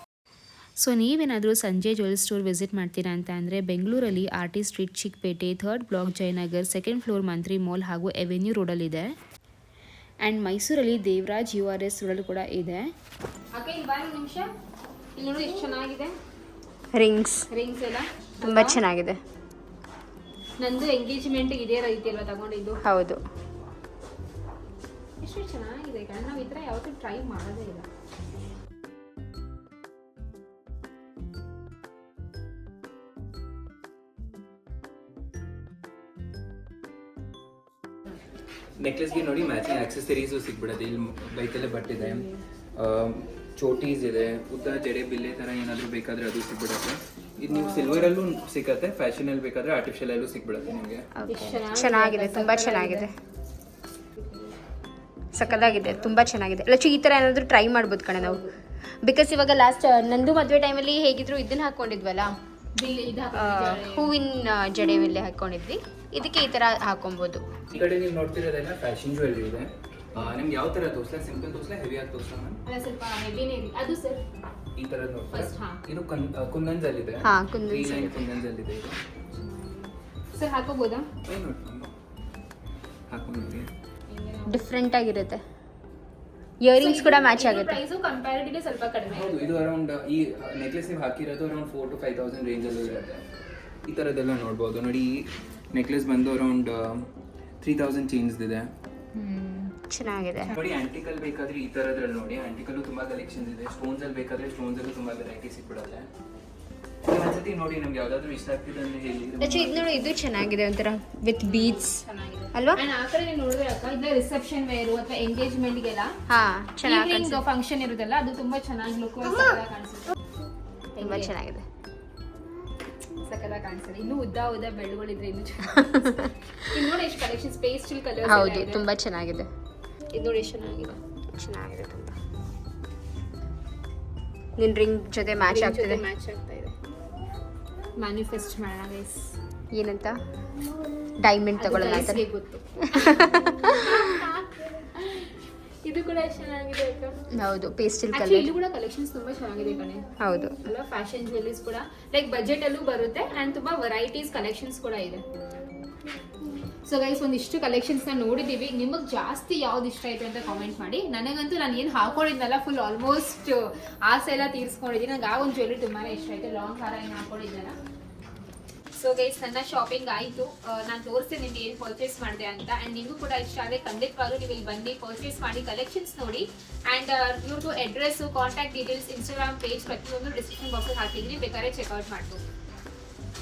ಸೊ ನೀವೇನಾದರೂ ಸಂಜೆ ಜ್ಯುವೆಲ್ ಸ್ಟೋರ್ ವಿಸಿಟ್ ಮಾಡ್ತೀರಾ ಅಂತ ಅಂದರೆ ಬೆಂಗಳೂರಲ್ಲಿ R T street, Chikkapete, 3rd block, Jayanagar, 2nd floor Mantri mall ಹಾಗೂ ಎವೆನ್ಯೂ ರೋಡಲ್ಲಿದೆ. ಆ್ಯಂಡ್ ಮೈಸೂರಲ್ಲಿ ದೇವರಾಜ್ URS ರೋಡಲ್ಲಿ ಕೂಡ ಇದೆ. ಅಕ್ಕ ಇಲ್ಲಿ ಬಾ ಒಂದು ನಿಮಿಷ, ಇಲ್ಲಿ ನೋಡಿ ಎಷ್ಟು ಚೆನ್ನಾಗಿದೆ ರಿಂಗ್ಸ್ ಎಲ್ಲ ತುಂಬ ಚೆನ್ನಾಗಿದೆ. ನಂದು ಎಂಗೇಜ್ಮೆಂಟ್ ಇದೇ ರೀತಿ ಅಲ್ವಾ ತಗೊಂಡಿದ್ದು. ಹೌದು, ಎಷ್ಟು ಚೆನ್ನಾಗಿದೆ ಕಣ. ನಾವು ಈ ಥರ ಯಾವತ್ತೂ ಟ್ರೈ ಮಾಡೋದೇ ಇಲ್ಲ. ನೆಕ್ಲೆಸ್ಗೆ ನೋಡಿ ಮ್ಯಾಚಿಂಗ್ ಆಕ್ಸೆಸರೀಸು ಸಿಗ್ಬಿಡುತ್ತೆ. ಇಲ್ಲಿ ಬೈಕಲ್ಲೇ ಬಟ್ಟಿದೆ, ಚೋಟೀಸ್ ಇದೆ, ಉದ್ದ ಜಡೆ ಬಿಲ್ಲೆ ಥರ ಏನಾದರೂ ಬೇಕಾದರೆ ಅದು ಸಿಗ್ಬಿಡುತ್ತೆ. ಇದು ನೀವು ಸಿಲ್ವರಲ್ಲೂ ಸಿಗುತ್ತೆ, ಫ್ಯಾಷನಲ್ಲಿ ಬೇಕಾದರೆ ಆರ್ಟಿಫಿಷಿಯಲಲ್ಲೂ ಸಿಗ್ಬಿಡುತ್ತೆ ನಿಮಗೆ. ಚೆನ್ನಾಗಿದೆ, ತುಂಬ ಚೆನ್ನಾಗಿದೆ, ಸಕ್ಕದಾಗಿದೆ, ತುಂಬ ಚೆನ್ನಾಗಿದೆ. ಲಚ್ಚು ಈ ಥರ ಏನಾದರೂ ಟ್ರೈ ಮಾಡ್ಬೋದು ಕಣೆ ನಾವು. ಬಿಕಾಸ್ ಇವಾಗ ಲಾಸ್ಟ್ ನಂದು ಮದುವೆ ಟೈಮಲ್ಲಿ ಹೇಗಿದ್ರು ಇದನ್ನ ಹಾಕ್ಕೊಂಡಿದ್ವಲ್ಲ, ಹೂವಿನ ಜಡೆ ಮೇಲೆ ಹಾಕ್ಕೊಂಡಿದ್ವಿ. ಇದಕ್ಕೆ ಈ ಥರ ಹಾಕೊಬೋದು. ಈ ಕಡೆ ನೀವು ನೋಡ್ತಿರೋದೆಲ್ಲ ಫ್ಯಾಷನ್ ಜ್ಯುವೆಲ್ರಿ ಇದೆ. ನಿಮ್ಗೆ ಯಾವ ಥರ ತೋರಿಸ್ಲಾ? ಸಿಂಪಲ್ ತೋರಿಸ್ಲಾ, ಹೆವಿ ಆಗಿ ತೋರಿಸ್ಲಾ ಮ್ಯಾಮ್? ಅಲ್ಲ ಸ್ವಲ್ಪ ಹೆವಿನೇ ಇದೆ ಅದು ಸರ್. ಈ ಥರ First, ಹಾ. ಇದು ಕುಂದನ್ಸಲ್ಲಿದೆ. ಹಾ, ಕುಂದನ್ಸ್. ಕುಂದನ್ಸಲ್ಲಿದೆ ಇದು. ಸರ್ ಹಾಕೋಬೋದಾ? ಏನು ನೋಡಿ ಹಾಕೊಂಡು ಡಿಫ್ರೆಂಟ್ ಆಗಿರುತ್ತೆ. ಇಯರಿಂಗ್ಸ್ ಕೂಡ ಮ್ಯಾಚ್ ಆಗುತ್ತೆ. ಪ್ರೈಸು ಕಂಪ್ಯಾರಿಟಿವ್ಲಿ ಸ್ವಲ್ಪ ಕಡಿಮೆ. ಹೌದು, ಇದು ಅರೌಂಡ್ ಈ ನೆಕ್ಲೆಸ್ ನೀವು ಹಾಕಿರೋದು ಅರೌಂಡ್ 4,000 to 5,000 ರೇಂಜಲ್ಲಿ ಇರುತ್ತೆ. ಈ ಥರದ್ದೆಲ್ಲ ನೋಡ್ಬೋದು. ನೋಡಿ ಈ ನೆಕ್ಲೆಸ್ ಬಂದು ಅರೌಂಡ್ 3,000 ಚೇಂಜ್ ಇದೆ. ಚೆನ್ನಾಗಿದೆ. ನೋಡಿ ಆಂಟಿಕಲ್ ಬೇಕಾದ್ರೆ ಈ ಥರದ್ರಲ್ಲಿ ನೋಡಿ, ಆಂಟಿಕಲ್ಲು ತುಂಬ ಕಲೆಕ್ಷನ್ಸ್ ಇದೆ. ಸ್ಟೋನ್ಸ್ ಅಲ್ಲಿ ಬೇಕಾದ್ರೆ ಸ್ಟೋನ್ಸ್ ಅಲ್ಲೂ ತುಂಬ ವೆರೈಟಿ ಸಿಕ್ಬಿಡುತ್ತೆ. ಒಂದ್ಸತಿ ನೋಡಿ ನಮ್ಗೆ ಯಾವ್ದಾದ್ರು ಇಷ್ಟ ಆಗ್ತಿದೆ ಅಂತ ಹೇಳಿ. ಲಚ್ಚು ಇದು ನೋಡಿ, ಇದು ಚೆನ್ನಾಗಿದೆ, ಒಂಥರ ವಿತ್ ಬೀಡ್ಸ್ ಚೆನ್ನಾಗಿದೆ ಅಲ್ವಾ? ಅಂಡ್ ಆ ಕಡೆ ನೀವು ನೋಡಿದ್ರೆ ಅಕ್ಕ ಇದನ್ನ ರಿಸೆಪ್ಷನ್ ವೇರು ಅಥವಾ ಎಂಗೇಜ್ಮೆಂಟ್ಗೆಲ್ಲ ಹಾ, ಚೆನ್ನಾಗಿ ಫಂಕ್ಷನ್ ಇರುತ್ತಲ್ಲ ಅದು ತುಂಬಾ ಚೆನ್ನಾಗಿ ಲುಕ್ ಕಾಣಿಸುತ್ತೆ. ತುಂಬ ಚೆನ್ನಾಗಿದೆ, ಸಕ್ಕದಾಗಿ ಕಾಣಿಸುತ್ತೆ. ಇನ್ನೂ ಉದ್ದ ಬೆಳ್ಳುಗಳಿದ್ರೆ ಇನ್ನೂ ಚೆನ್ನಾಗಿ ನೋಡಿ ಎಷ್ಟು ಕಲೆಕ್ಷನ್ಸ್ ಪೇಸ್ಟಲ್ ಕಲರ್. ಹೌದು, ತುಂಬ ಚೆನ್ನಾಗಿದೆ. ಇದು ನೋಡಿ ಎಷ್ಟು ಚೆನ್ನಾಗಿದೆ. ಚೆನ್ನಾಗಿದೆ ತುಂಬ. ನಿನ್ನ ರಿಂಗ್ ಜೊತೆ ಮ್ಯಾಚ್ ಆಗ್ತಿದೆ. ಮ್ಯಾಚ್ ಆಗ್ತಾ ಇದೆ. ಮ್ಯಾನಿಫೆಸ್ಟ್ ಮಾಡೋಣ ಗೈಸ್. ಏನಂತ? ಡೈಮಂಡ್ ತಗೊಳ್ಳೋಣ ಅಂತ. ಗೊತ್ತು. ಇದು ಕೂಡ ಎಷ್ಟು ಚೆನ್ನಾಗಿದೆ ಅಕ್ಕ. ಹೌದು, ಪೇಸ್ಟಲ್ Actually, ಕಲರ್. ಇಲ್ಲಿ ಕೂಡ ಕಲೆಕ್ಷನ್ಸ್ ತುಂಬಾ ಚೆನ್ನಾಗಿದೆ ಕಣೆ. ಹೌದು, ಅಲ್ಲ ಫ್ಯಾಷನ್ ಜ್ಯುವೆಲ್ಲರೀಸ್ ಕೂಡ ಲೈಕ್ ಬಜೆಟ್ ಅಲ್ಲೂ ಬರುತ್ತೆ ಅಂಡ್ ತುಂಬಾ ವೆರೈಟೀಸ್ ಕಲೆಕ್ಷನ್ಸ್ ಕೂಡ ಇದೆ. ಸೊ ಗೈಸ್ ಒಂದಿಷ್ಟು ಕಲೆಕ್ಷನ್ಸ್ ನ ನೋಡಿದೀವಿ. ನಿಮಗೆ ಜಾಸ್ತಿ ಯಾವ್ದು ಇಷ್ಟ ಆಯ್ತು ಅಂತ ಕಾಮೆಂಟ್ ಮಾಡಿ. ನನಗಂತೂ ನಾನು ಏನು ಹಾಕೊಂಡಿದ್ನಲ್ಲ ಫುಲ್ ಆಲ್ಮೋಸ್ಟ್ ಆಸೆ ಎಲ್ಲ ತೀರಿಸ್ಕೊಂಡಿದ್ದೀನಿ. ನಂಗೆ ಆ ಒಂದು ಜ್ಯುವೆಲ್ಲರಿ ತುಂಬಾನೇ ಇಷ್ಟ ಆಯ್ತು. ಲಾಂಗ್ ಹಾರ ಏನು ಹಾಕೊಂಡಿದ್ದೆಲ್ಲ. ಸೊ ಗೈಸ್ ನನ್ನ ಶಾಪಿಂಗ್ ಆಯಿತು. ನಾನು ತೋರಿಸ್ತೀನಿ ನಿಮ್ಗೆ ಏನು ಪರ್ಚೇಸ್ ಮಾಡಿದೆ ಅಂತ. ಆ್ಯಂಡ್ ನಿಮಗೂ ಕೂಡ ಇಷ್ಟ ಆದರೆ ಖಂಡಿತವಾಗ್ಲೂ ನೀವು ಇಲ್ಲಿ ಬನ್ನಿ ಪರ್ಚೇಸ್ ಮಾಡಿ ಕಲೆಕ್ಷನ್ಸ್ ನೋಡಿ. ಆ್ಯಂಡ್ ಇವ್ರದ್ದು address, contact details, Instagram page ಪ್ರತಿಯೊಂದು ಡಿಸ್ಕ್ರಿಪ್ಷನ್ ಬಾಕ್ಸಲ್ಲಿ ಹಾಕಿದ್ದೀನಿ, ಬೇಕಾದ್ರೆ ಚೆಕ್ಔಟ್ ಮಾಡ್ಬೋದು.